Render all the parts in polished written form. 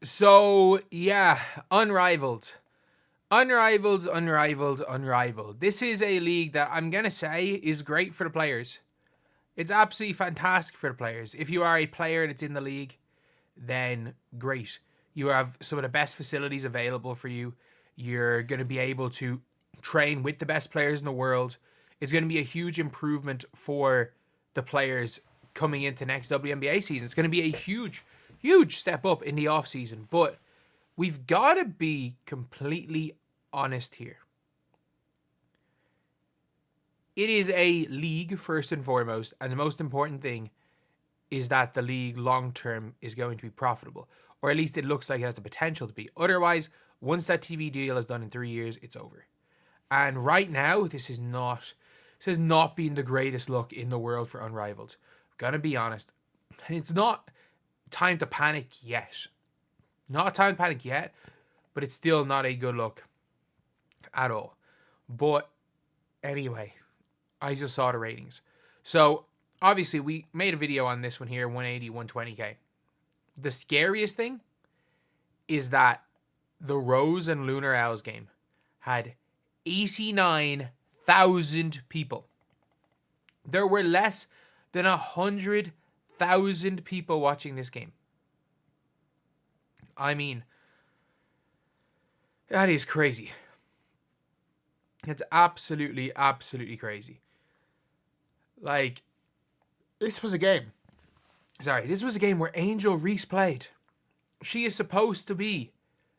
So, yeah, Unrivaled. Unrivaled. This is a league that I'm going to say is great for the players. It's absolutely fantastic for the players. If you are a player that's in the league, then great. You have some of the best facilities available for you. You're going to be able to train with the best players in the world. It's going to be a huge improvement for the players coming into next WNBA season. It's going to be a huge step up in the off season. But we've got to be completely honest here. It is a league first and foremost, and the most important thing is that the league long term is going to be profitable, or at least it looks like it has the potential to be. Otherwise, once that TV deal is done in 3 years, it's over. And right now, this has not been the greatest look in the world for Unrivaled. I'm gonna be honest, it's not time to panic yet. Not time to panic yet, but it's still not a good look at all. But anyway, I just saw the ratings. So obviously we made a video on this one here, 180, 120k. The scariest thing is that the Rose and Lunar Owls game had 89,000 people. There were less than 100,000 people watching this game. I mean, that is crazy. It's absolutely crazy. Like, this was a game where Angel Reese played. She is supposed to be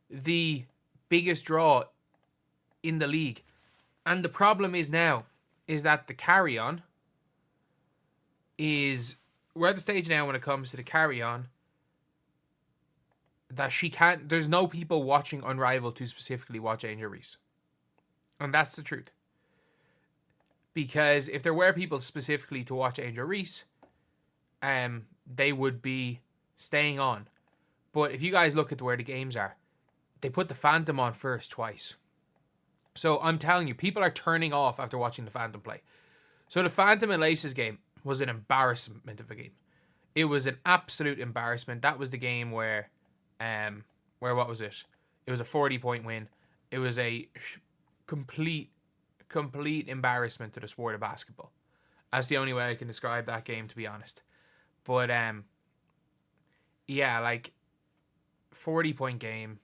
the biggest draw in the league. And the problem is now, is that the carry-on is... We're at the stage now when it comes to the carry-on that she can't... There's no people watching Unrivaled to specifically watch Angel Reese. And that's the truth. Because if there were people specifically to watch Angel Reese, they would be staying on. But if you guys look at where the games are, they put the Phantom on first twice. So I'm telling you, people are turning off after watching the Phantom play. So the Phantom and Laces game was an embarrassment of a game. It was an absolute embarrassment. That was the game where what was it? It was a 40-point win. It was a complete embarrassment to the sport of basketball. That's the only way I can describe that game, to be honest. But yeah, like 40-point game.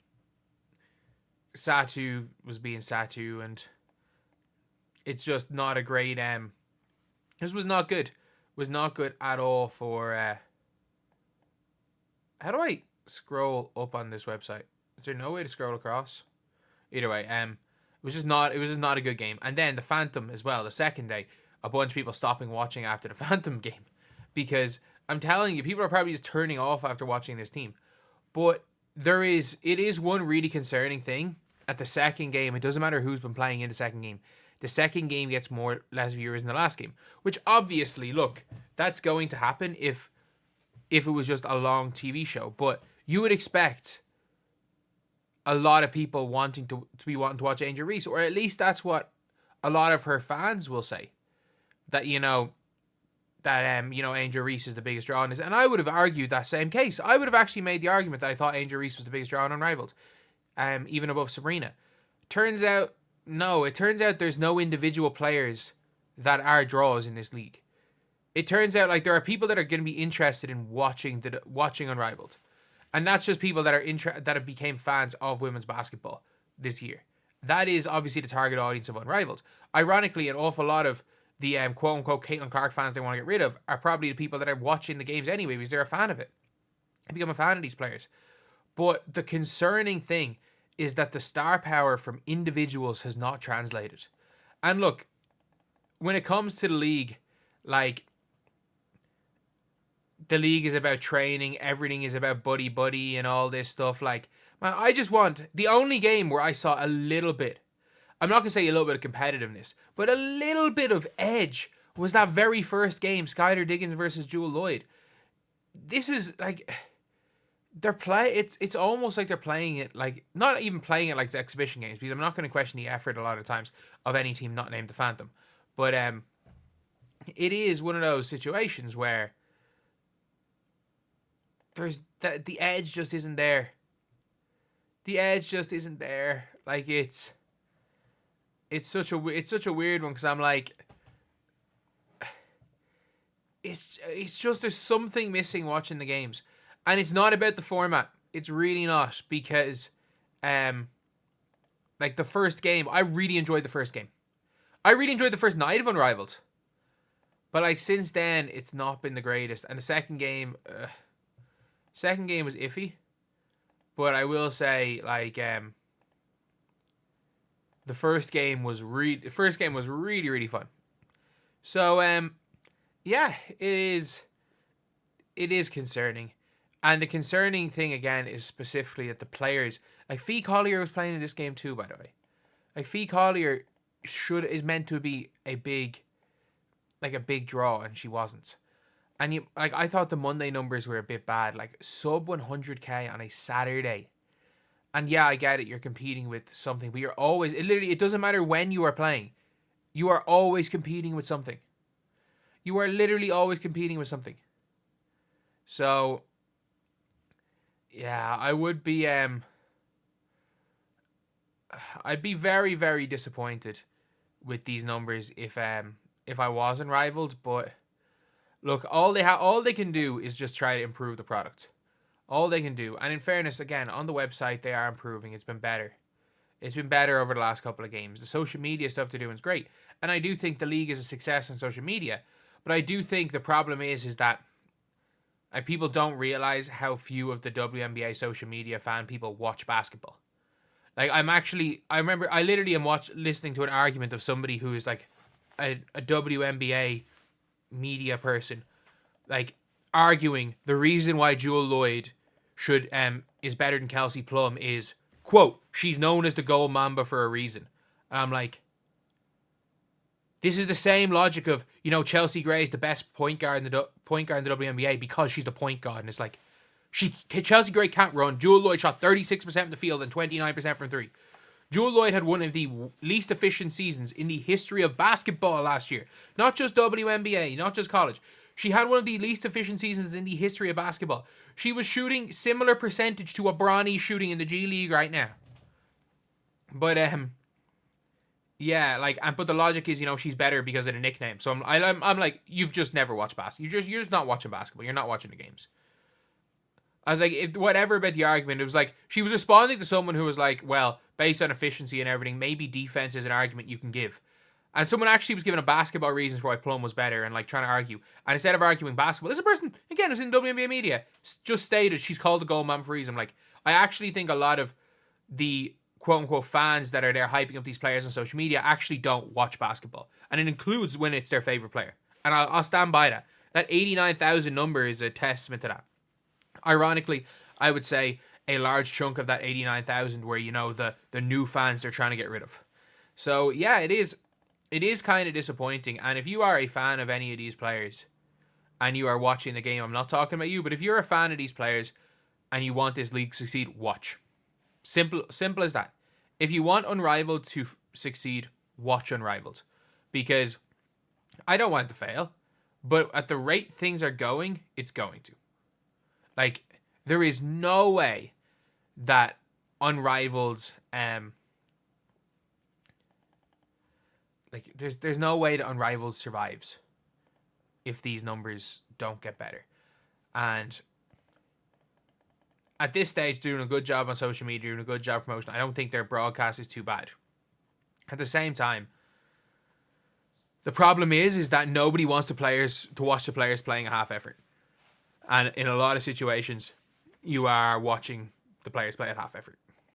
Satu was being Satu, and it's just not a great this was not good. It was not good at all for how do I scroll up on this website? Is there no way to scroll across? Either way, it was just not a good game. And then the Phantom as well, the second day, a bunch of people stopping watching after the Phantom game. Because I'm telling you, people are probably just turning off after watching this team. But it is one really concerning thing. At the second game, it doesn't matter who's been playing in the second game. The second game gets less viewers than the last game. Which obviously, look, that's going to happen if it was just a long TV show. But you would expect a lot of people wanting to watch Angel Reese, or at least that's what a lot of her fans will say. That Angel Reese is the biggest draw on this. And I would have argued that same case. I would have actually made the argument that I thought Angel Reese was the biggest draw on Unrivaled. Even above Sabrina. Turns out, no. It turns out there's no individual players that are draws in this league. It turns out like there are people that are going to be interested in watching Unrivaled. And that's just people that that have became fans of women's basketball this year. That is obviously the target audience of Unrivaled. Ironically, an awful lot of the quote-unquote Caitlin Clark fans they want to get rid of are probably the people that are watching the games anyway because they're a fan of it. They become a fan of these players. But the concerning thing is that the star power from individuals has not translated. And look, when it comes to the league, like, the league is about training, everything is about buddy and all this stuff. Like, man, I just want the only game where I saw a little bit, I'm not going to say a little bit of competitiveness, but a little bit of edge was that very first game, Skylar Diggins versus Jewel Lloyd. This is like, it's almost like they're playing it like, not even playing it like it's exhibition games, because I'm not going to question the effort a lot of times of any team not named the Phantom. But it is one of those situations where there's the edge just isn't there. the edge just isn't there. Like it's such a weird one because I'm like, it's just there's something missing watching the games, and it's not about the format. It's really not, because like the first game, I really enjoyed the first game. I really enjoyed the first night of Unrivaled, but like since then it's not been the greatest. And the second game was iffy, but I will say like the first game was really really fun. So yeah, it is concerning. And the concerning thing again is specifically that the players, like Phee Collier was playing in this game too, by the way. Like Phee Collier is meant to be a big draw, and she wasn't. And I thought the Monday numbers were a bit bad, like sub 100k on a Saturday. And yeah, I get it, you're competing with something, but you're always, it doesn't matter when you are playing. You are always competing with something. You are literally always competing with something. So yeah, I would be I'd be very very disappointed with these numbers if I was Unrivaled, but look, all they can do is just try to improve the product. All they can do. And in fairness, again, on the website they are improving. It's been better. It's been better over the last couple of games. The social media stuff they're doing is great. And I do think the league is a success on social media. But I do think the problem is that people don't realize how few of the WNBA social media fan people watch basketball. Like I literally am listening to an argument of somebody who is like a WNBA media person, like arguing the reason why Jewel Lloyd is better than Kelsey Plum is, quote, she's known as the gold mamba for a reason. And I'm like, this is the same logic of, Chelsea Gray is the best point guard in the WNBA because she's the point guard, and it's like, Chelsea Gray can't run. Jewel Lloyd shot 36% from the field and 29% from three. Jewel Lloyd had one of the least efficient seasons in the history of basketball last year. Not just WNBA, not just college. She had one of the least efficient seasons in the history of basketball. She was shooting similar percentage to what Breanna's shooting in the G League right now. But yeah, but the logic is, she's better because of the nickname. So I'm like, you've just never watched basketball. You're just not watching basketball. You're not watching the games. I was like, whatever about the argument, it was like, she was responding to someone who was like, well, based on efficiency and everything, maybe defense is an argument you can give. And someone actually was given a basketball reasons for why Plum was better and trying to argue. And instead of arguing basketball, this is a person, again, who's in WNBA media, just stated she's called the gold man for a reason. I'm like, I actually think a lot of the quote-unquote fans that are there hyping up these players on social media actually don't watch basketball. And it includes when it's their favorite player. And I'll stand by that. That 89,000 number is a testament to that. Ironically, I would say a large chunk of that 89,000 were, the new fans they're trying to get rid of. So, yeah, it is kind of disappointing. And if you are a fan of any of these players and you are watching the game, I'm not talking about you, but if you're a fan of these players and you want this league to succeed, watch. Simple as that. If you want Unrivaled to succeed, watch Unrivaled. Because I don't want it to fail, but at the rate things are going, it's going to. There is no way that Unrivaled, there's no way that Unrivaled survives if these numbers don't get better. And at this stage, doing a good job on social media, doing a good job promotion. I don't think their broadcast is too bad. At the same time, the problem is that nobody wants to watch the players playing a half effort. And in a lot of situations, you are watching the players play at half effort.